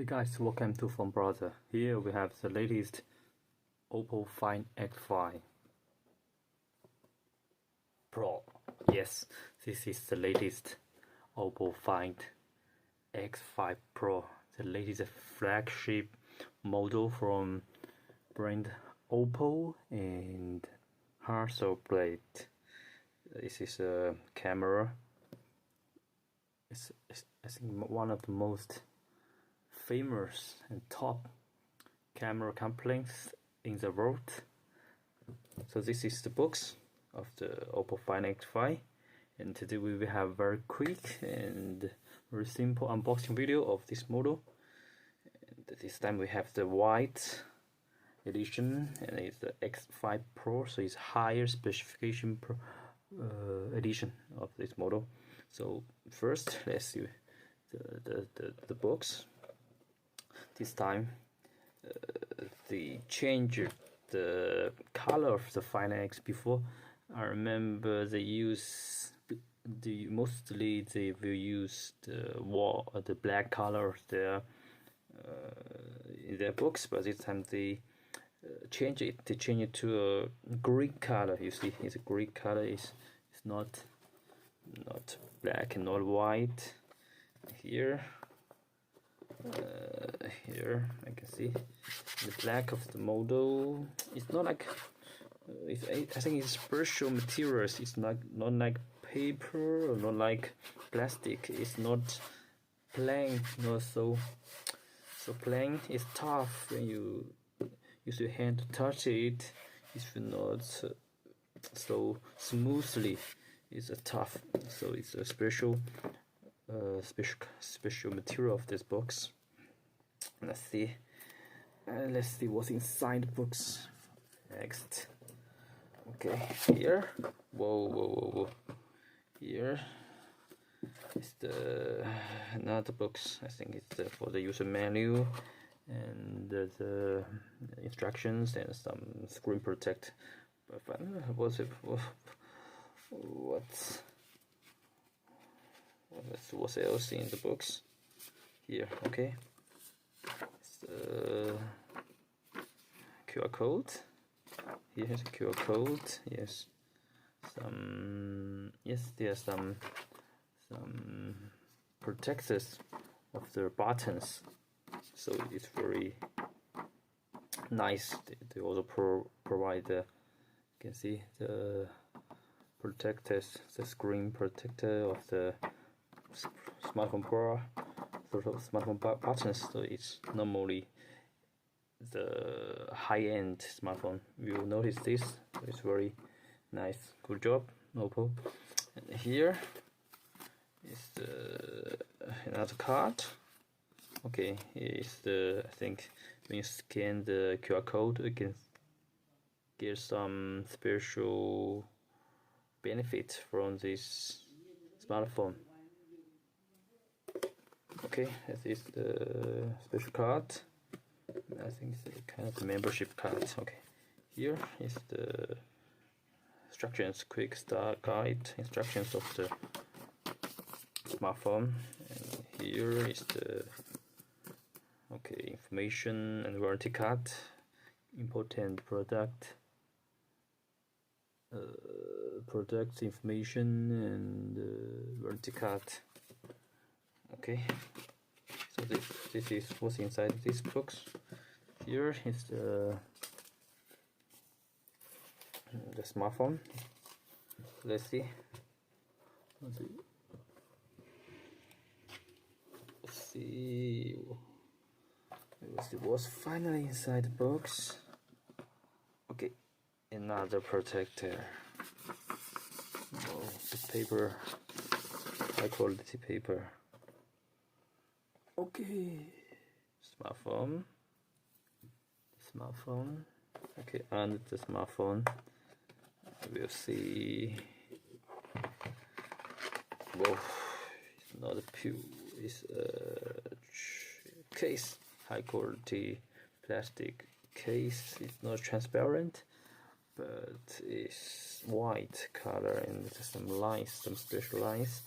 Hey guys, welcome to Phone Browser. Here we have the latest OPPO Find X5 Pro. Yes, this is the latest OPPO Find X5 Pro, the latest flagship model from brand OPPO and Hasselblad. This is a camera. It's I think one of the most famous and top camera companies in the world. So this is the box of the OPPO Find X5, and today we will have very quick and very simple unboxing video of this model. And this time we have the white edition, and it's the X5 Pro, so it's higher specification edition of this model. So first let's see the box. This time they changed the color of the Find X. Before, I remember mostly they will use the black color of in their books, but this time they change it. They change it to a green color. You see, it's a green color. It's not black and not white. Here I can see the black of the model. It's not like I think it's special materials. It's not like paper or not like plastic. It's not plain, not so plain. It's tough when you use your hand to touch it. It's not so smoothly. It's tough. So it's a special material of this box. Let's see what's inside the box next. Okay, here, whoa, here is another box. I think it's for the user manual and the instructions and some screen protect. But what's else in the box here? Okay, it's the QR code. Here's a QR code. Yes, there are some protectors of the buttons, so it's very nice. They also provide the, you can see the protectors, the screen protector of the smartphone bar, sort of smartphone buttons. So it's normally the high-end smartphone. You'll notice this. It's very nice. Good job, OPPO. And here is another card. Okay, here is I think when you scan the QR code, you can get some special benefit from this smartphone. Okay, this is the special card. I think it's a kind of membership card. Okay, here is the instructions, quick start guide, instructions of the smartphone, and here is the information and warranty card, important product information and warranty card. Okay, so this is what's inside this box. Here is the smartphone. Let's see what's finally inside the box. Okay, another protector. Oh, the paper, high quality paper. Okay, smartphone. Okay, and the smartphone, we'll see. Whoa, it's not a pure. It's a case, high quality plastic case. It's not transparent, but it's white color and there's some lines, some special lines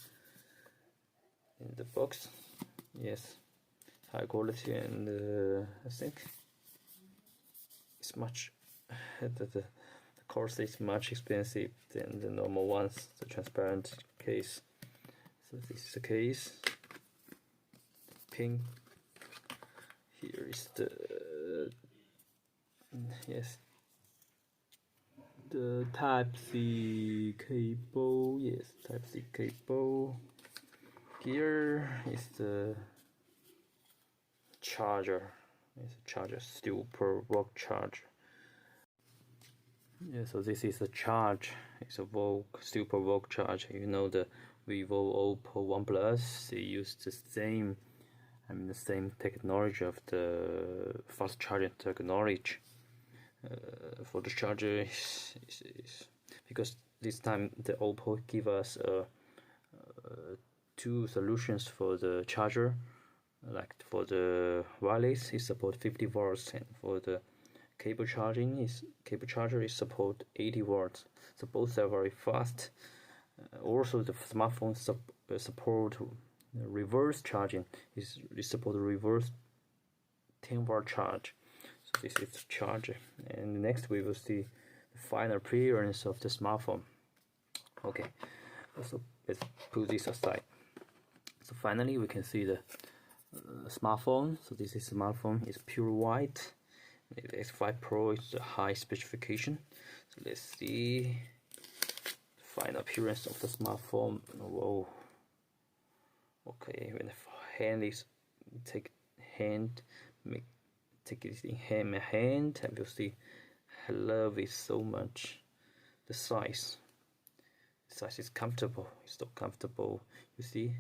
in the box. Yes, high quality, and I think it's much the course is much expensive than the normal ones, the transparent case. So this is the case. Pink. Here is the yes, the Type-C cable. Yes, Type-C cable. Here is the charger. It's a charger, SUPERVOOC charger. Yeah, so this is the charge. It's a SUPERVOOC charger. You know, the Vivo, OPPO, OnePlus, they use the same, the same technology of the fast charging technology. For the charger is because this time the OPPO give us two solutions for the charger. Like for the wireless, it support 50 watts, and for the cable charger is support 80 watts. So both are very fast. Also, the smartphone support reverse charging. Is support reverse 10-watt charge. So this is the charger. And next we will see the final appearance of the smartphone. Okay, so let's put this aside. So finally we can see the smartphone. So this is smartphone. It's pure white. The X5 Pro is the high specification. So let's see the final appearance of the smartphone. Whoa. Okay, when the hand is take it in my hand, and you'll see I love it so much. The size is comfortable. It's so comfortable. You see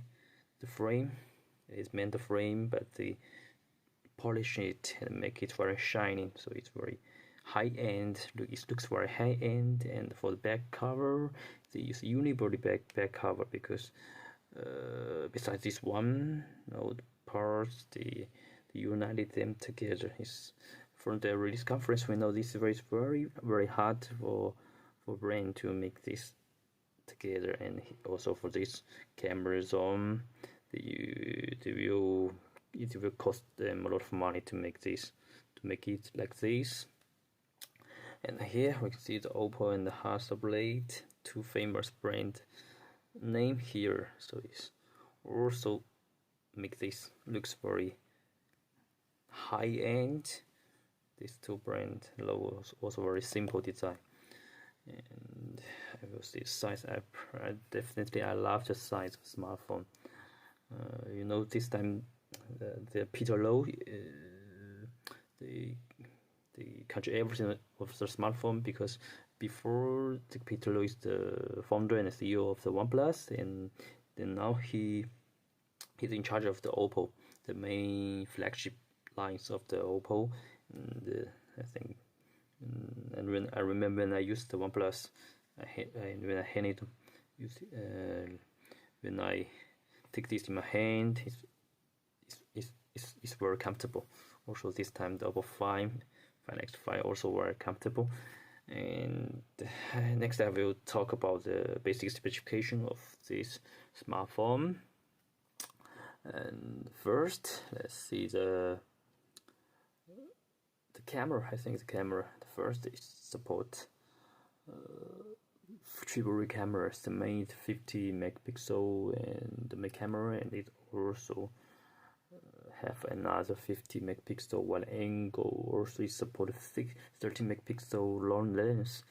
the frame is meant the frame, but they polish it and make it very shiny, so it's very high end. It looks very high end. And for the back cover, they use unibody back cover, because besides this one, the parts they united them together. Is from the release conference we know this is very hard for brand to make this together, and also for this cameras on it will cost them a lot of money to make it like this. And here we can see the OPPO and the Hasselblad, two famous brand name here. So it's also make this looks very high end. These two brand logos also very simple design. And I will see size. I love the size of smartphone. You know, this time the Peter Low they control everything of the smartphone, because before the Peter Low is the founder and the CEO of the OnePlus, and then now he's in charge of the OPPO, the main flagship lines of the OPPO. And I think, and when I remember when I used the OnePlus, when I handed when I take this in my hand, it's very comfortable. Also this time the OPPO 5 X5 also very comfortable. And next I will talk about the basic specification of this smartphone. And first, let's see the camera. I think the camera, the first is support triple cameras, the main 50 megapixel and the main camera, and it also have another 50 megapixel wide angle. Also it supports 30 megapixel long lens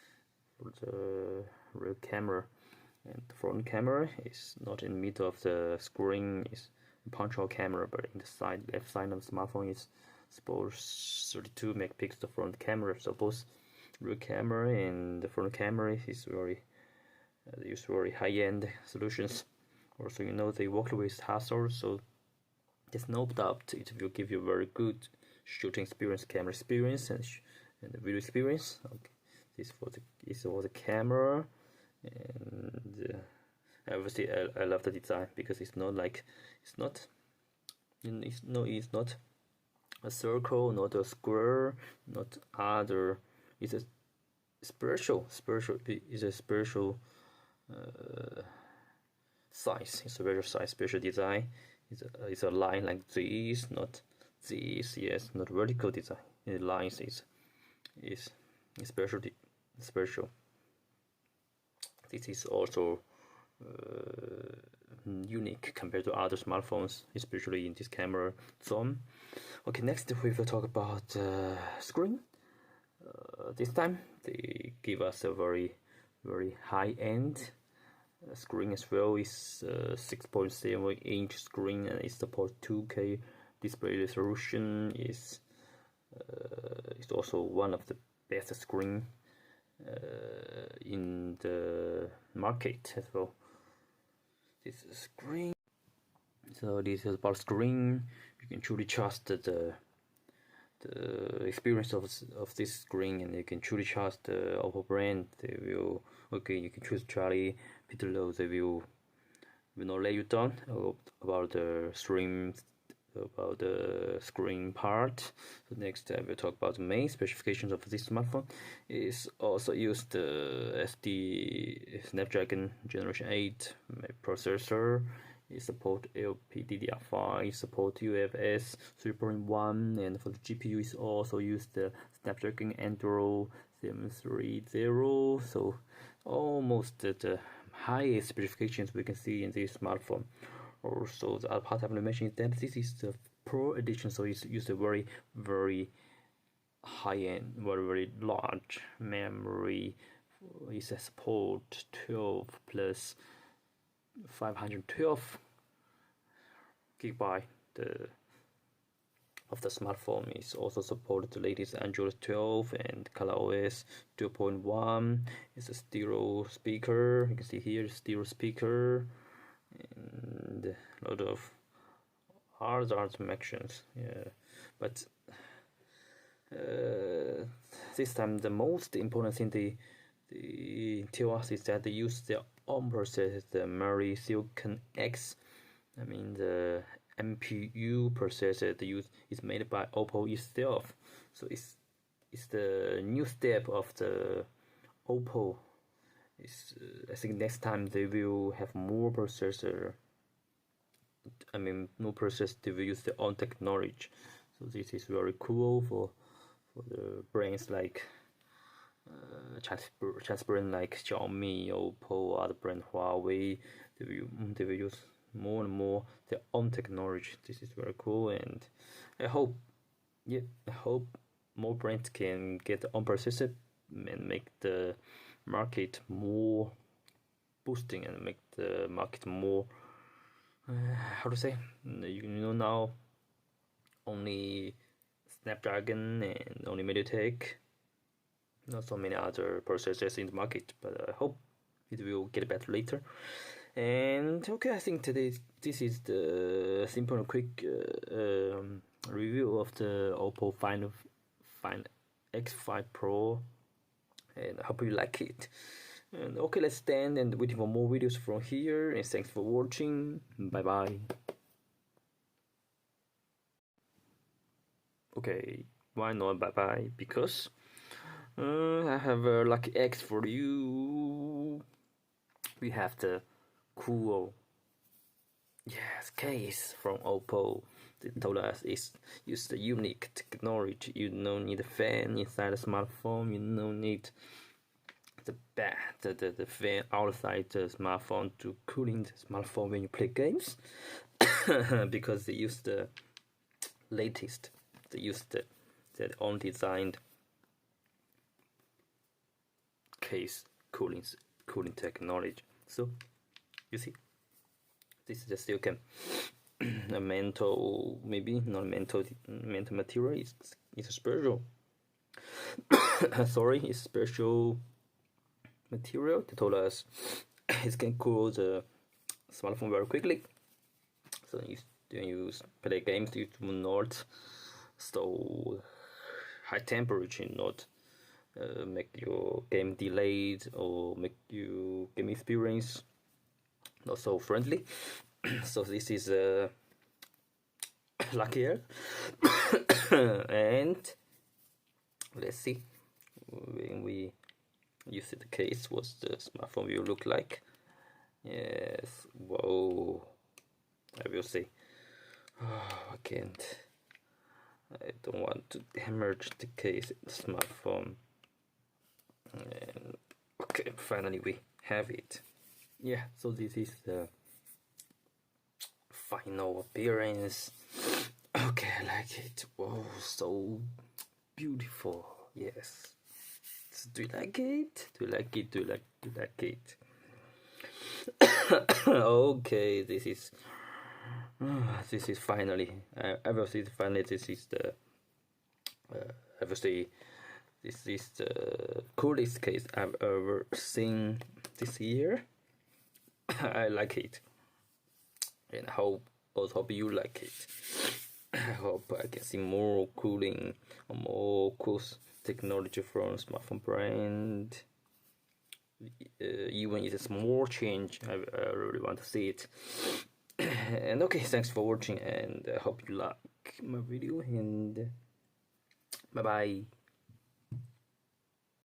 for the rear camera, and the front camera is not in the middle of the screen, is a punch-hole camera, but in the side left side of the smartphone is supposed 32 megapixel front camera. So both rear camera and the front camera is very they use very high-end solutions. Also, you know, they work with Hasselblad, so there's no doubt it will give you very good shooting experience, camera experience, and the video experience. Okay, this is for the camera, and obviously I love the design, because it's not a circle, not a square, not other. It's a spatial. It's a spatial size. It's a very size, spatial design. It's a line like this, not this, yes, not vertical design. The lines is special. This is also unique compared to other smartphones, especially in this camera zone. Okay, next we will talk about screen. This time they give us a very high-end screen as well. It's 6.7-inch screen and it supports 2K display resolution. It's also one of the best screen in the market as well. This screen. So this is about screen. You can truly trust the experience of this screen, and you can truly trust the OPPO brand. They will, okay, you can choose Charlie, Peter Lowe. They will not let you down about the screen part. So next we'll talk about the main specifications of this smartphone. Is also used Snapdragon Generation 8 processor. It support LPDDR5, support UFS 3.1, and for the GPU is also used the Snapdragon 730. So almost the highest specifications we can see in this smartphone. Also, the other part I want to mention is that this is the Pro edition, so it's used a very high-end, very large memory. It's a support 12 plus 512 GB of the smartphone. Is also supported the latest Android 12 and ColorOS 2.1. It's a stereo speaker. You can see here stereo speaker and a lot of other connections. Yeah, but this time the most important thing they tell us is that they use their own processor, the MariSilicon X. The NPU processor they use is made by OPPO itself. So it's the new step of the OPPO. I think next time they will have more processor. No processor. They will use their own technology. So this is very cool for the brands like transparent like Xiaomi, OPPO, other brand Huawei. They will use more and more their own technology. This is very cool, and I hope more brands can get their own processor and make the market more boosting and make the market more how to say, now only Snapdragon and only MediaTek, not so many other processors in the market, but I hope it will get better later. And okay, I think today this is the simple and quick review of the OPPO Find X5 Pro, and I hope you like it. And okay, let's stand and waiting for more videos from here, and thanks for watching. Bye bye. Okay, why not bye bye? Because I have a lucky X for you. We have the cool case from OPPO. They told us it's use the unique technology. You don't need a fan inside the smartphone. You don't need the fan outside the smartphone to cooling the smartphone when you play games. Because they use the latest. They use their own designed case cooling technology. So you see, this is the silicon. A mental, maybe not mental material. It's a special. Sorry, it's special material. They told us it can cool the smartphone very quickly. So when you play games, you do not so high temperature, not make your game delayed or make your game experience not so friendly. So this is luckier. And let's see when we use the case what the smartphone will look like. Yes, whoa, I will say, I can't I don't want to damage the case of the smartphone. And okay, finally we have it. Yeah, so this is the final appearance. Okay, I like it. Wow, so beautiful. Yes. So, do you like it? Do you like it? Do you like it? Okay, this is finally. I will say finally. This is the. I will say this is the coolest case I've ever seen this year. I like it, and I hope you like it. I hope I can see more cooling or more cool technology from smartphone brand. Even if it's a small change, I really want to see it. And okay, thanks for watching, and I hope you like my video, and bye bye.